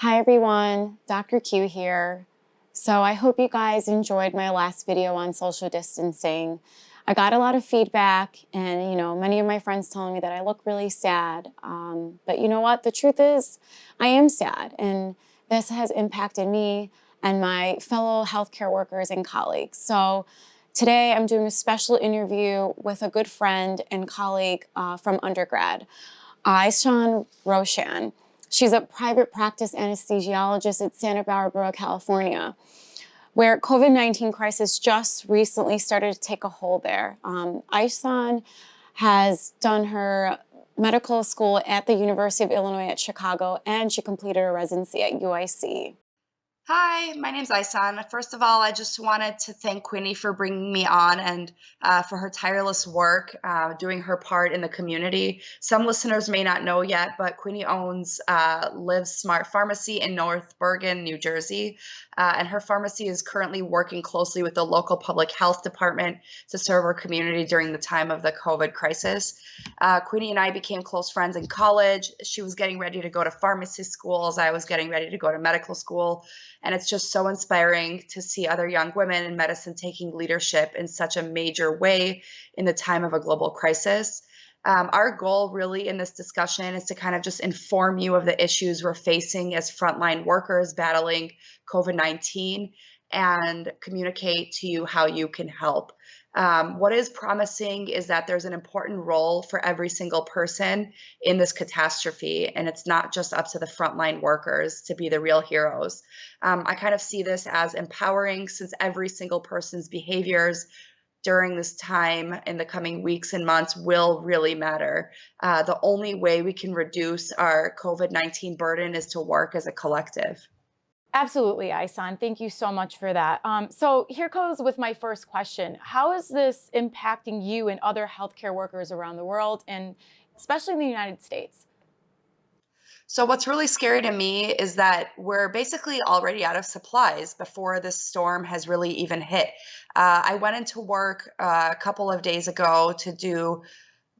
Hi everyone, Dr. Q here. So I hope you guys enjoyed my last video on social distancing. I got a lot of feedback and many of my friends telling me that I look really sad. But you know what? The truth is I am sad, and this has impacted me and my fellow healthcare workers and colleagues. So today I'm doing a special interview with a good friend and colleague from undergrad, Aisan Roshan. She's a private practice anesthesiologist at Santa Barbara, California, where COVID-19 crisis just recently started to take a hold there. Aisan has done her medical school at the University of Illinois at Chicago, and she completed her residency at UIC. Hi, my name's Aisan. First of all, I just wanted to thank Queenie for bringing me on and for her tireless work doing her part in the community. Some listeners may not know yet, but Queenie owns Live Smart Pharmacy in North Bergen, New Jersey. And her pharmacy is currently working closely with the local public health department to serve our community during the time of the COVID crisis. Queenie and I became close friends in college. She was getting ready to go to pharmacy school as I was getting ready to go to medical school. And it's just so inspiring to see other young women in medicine taking leadership in such a major way in the time of a global crisis. Our goal really in this discussion is to kind of just inform you of the issues we're facing as frontline workers battling COVID-19 and communicate to you how you can help. What is promising is that there's an important role for every single person in this catastrophe, and it's not just up to the frontline workers to be the real heroes. I kind of see this as empowering since every single person's behaviors during this time in the coming weeks and months will really matter. The only way we can reduce our COVID-19 burden is to work as a collective. Absolutely, Aisan. Thank you so much for that. So here goes with my first question. How is this impacting you and other healthcare workers around the world, and especially in the United States? So what's really scary to me is that we're basically already out of supplies before this storm has really even hit. I went into work a couple of days ago to do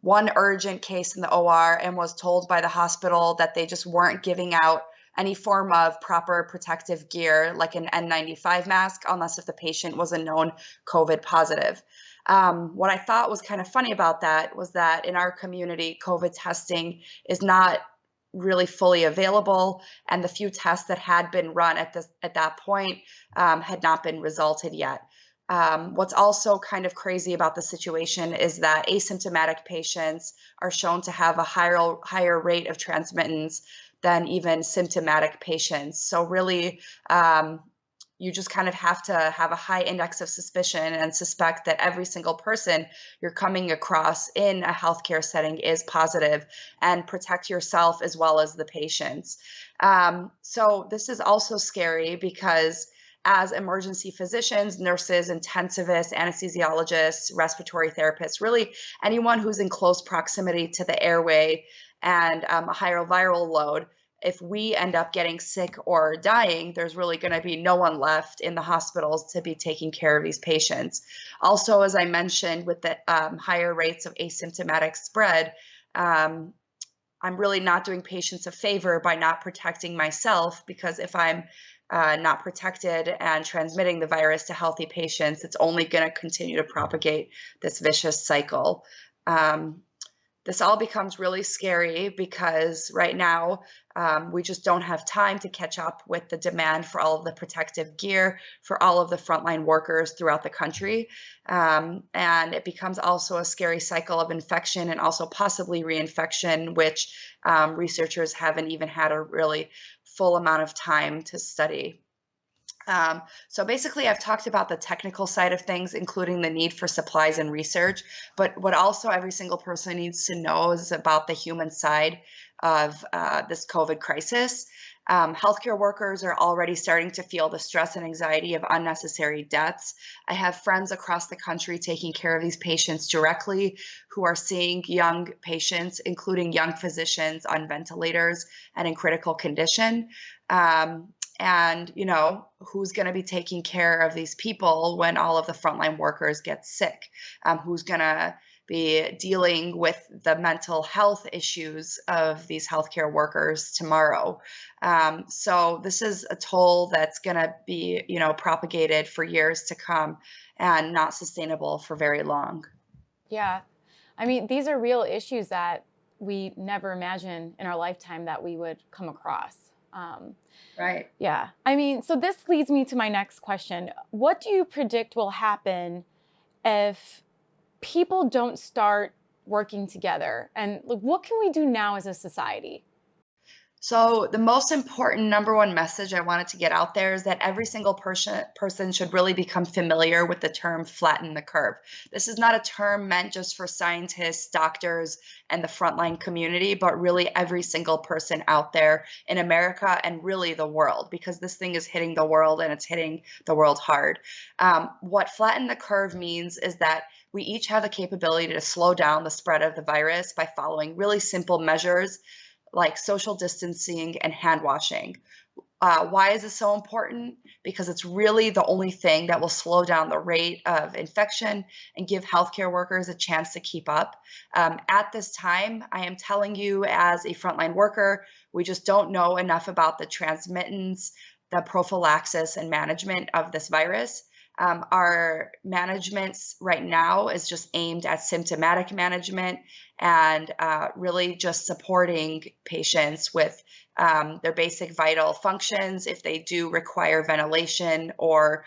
one urgent case in the OR and was told by the hospital that they just weren't giving out any form of proper protective gear like an N95 mask unless if the patient was a known COVID positive. What I thought was kind of funny about that was that in our community, COVID testing is not really fully available, and the few tests that had been run at that point had not been resulted yet. What's also kind of crazy about the situation is that asymptomatic patients are shown to have a higher rate of transmittance than even symptomatic patients. So really, you just kind of have to have a high index of suspicion and suspect that every single person you're coming across in a healthcare setting is positive, and protect yourself as well as the patients. So this is also scary because as emergency physicians, nurses, intensivists, anesthesiologists, respiratory therapists, really anyone who's in close proximity to the airway and a higher viral load, if we end up getting sick or dying, there's really going to be no one left in the hospitals to be taking care of these patients. Also, as I mentioned, with the higher rates of asymptomatic spread, I'm really not doing patients a favor by not protecting myself, because if I'm not protected and transmitting the virus to healthy patients, it's only going to continue to propagate this vicious cycle. This all becomes really scary because right now we just don't have time to catch up with the demand for all of the protective gear for all of the frontline workers throughout the country. And it becomes also a scary cycle of infection and also possibly reinfection, which researchers haven't even had a really full amount of time to study. So basically, I've talked about the technical side of things, including the need for supplies and research. But what also every single person needs to know is about the human side of this COVID crisis. Healthcare workers are already starting to feel the stress and anxiety of unnecessary deaths. I have friends across the country taking care of these patients directly who are seeing young patients, including young physicians on ventilators and in critical condition. And who's going to be taking care of these people when all of the frontline workers get sick? Who's going to be dealing with the mental health issues of these healthcare workers tomorrow. So this is a toll that's going to be, propagated for years to come and not sustainable for very long. Yeah. I mean, these are real issues that we never imagined in our lifetime that we would come across. Right. Yeah. I mean, so this leads me to my next question. What do you predict will happen if people don't start working together? And what can we do now as a society? So the most important number one message I wanted to get out there is that every single person should really become familiar with the term flatten the curve. This is not a term meant just for scientists, doctors, and the frontline community, but really every single person out there in America and really the world, because this thing is hitting the world and it's hitting the world hard. What flatten the curve means is that we each have the capability to slow down the spread of the virus by following really simple measures like social distancing and hand washing. Why is this so important? Because it's really the only thing that will slow down the rate of infection and give healthcare workers a chance to keep up. At this time, I am telling you as a frontline worker, we just don't know enough about the transmittance, the prophylaxis, and management of this virus. Our management right now is just aimed at symptomatic management and really just supporting patients with their basic vital functions if they do require ventilation or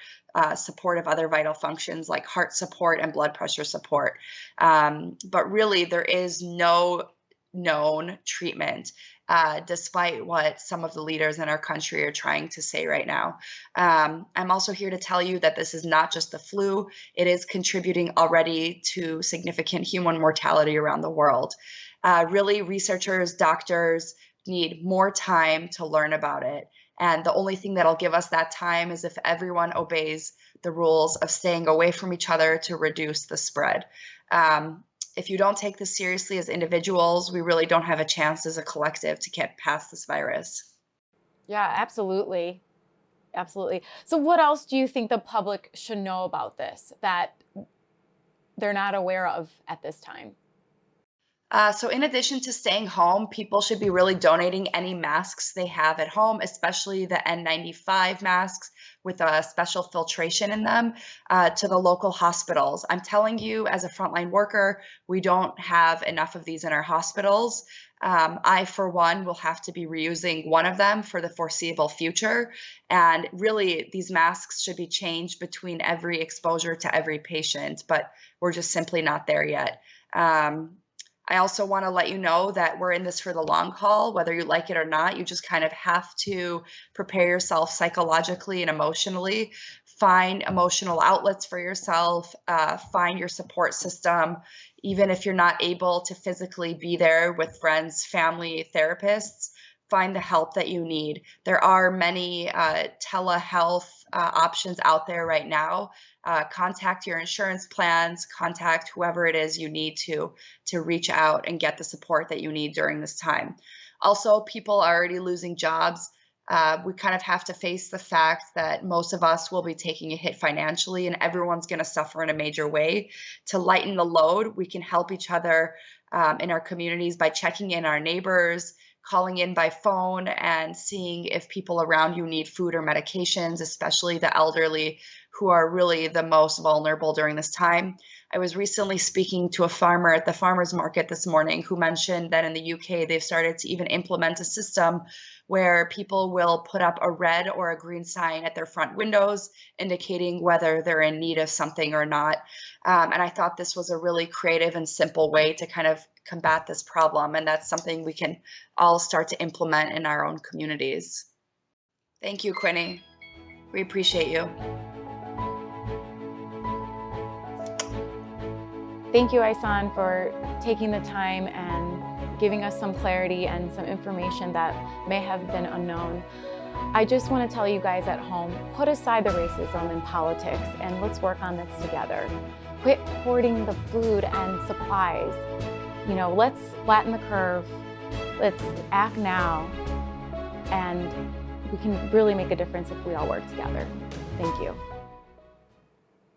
support of other vital functions like heart support and blood pressure support. But really, there is no known treatment, despite what some of the leaders in our country are trying to say right now. I'm also here to tell you that this is not just the flu. It is contributing already to significant human mortality around the world. Really, researchers, doctors need more time to learn about it. And the only thing that'll give us that time is if everyone obeys the rules of staying away from each other to reduce the spread. If you don't take this seriously as individuals, we really don't have a chance as a collective to get past this virus. Yeah, absolutely. Absolutely. So what else do you think the public should know about this that they're not aware of at this time? So in addition to staying home, people should be really donating any masks they have at home, especially the N95 masks with a special filtration in them, to the local hospitals. I'm telling you, as a frontline worker, we don't have enough of these in our hospitals. I, for one, will have to be reusing one of them for the foreseeable future. And really, these masks should be changed between every exposure to every patient, but we're just simply not there yet. I also want to let you know that we're in this for the long haul, whether you like it or not. You just kind of have to prepare yourself psychologically and emotionally, find emotional outlets for yourself, find your support system. Even if you're not able to physically be there with friends, family, therapists, find the help that you need. There are many telehealth options out there right now. Contact your insurance plans, contact whoever it is you need to reach out and get the support that you need during this time. Also, people are already losing jobs. We kind of have to face the fact that most of us will be taking a hit financially and everyone's going to suffer in a major way. To lighten the load, we can help each other in our communities by checking in our neighbors, calling in by phone, and seeing if people around you need food or medications, especially the elderly who are really the most vulnerable during this time. I was recently speaking to a farmer at the farmers market this morning who mentioned that in the UK, they've started to even implement a system where people will put up a red or a green sign at their front windows indicating whether they're in need of something or not. And I thought this was a really creative and simple way to kind of combat this problem. And that's something we can all start to implement in our own communities. Thank you, Quinny. We appreciate you. Thank you, Aisan, for taking the time and giving us some clarity and some information that may have been unknown. I just want to tell you guys at home, put aside the racism in politics and let's work on this together. Quit hoarding the food and supplies. Let's flatten the curve. Let's act now. And we can really make a difference if we all work together. Thank you.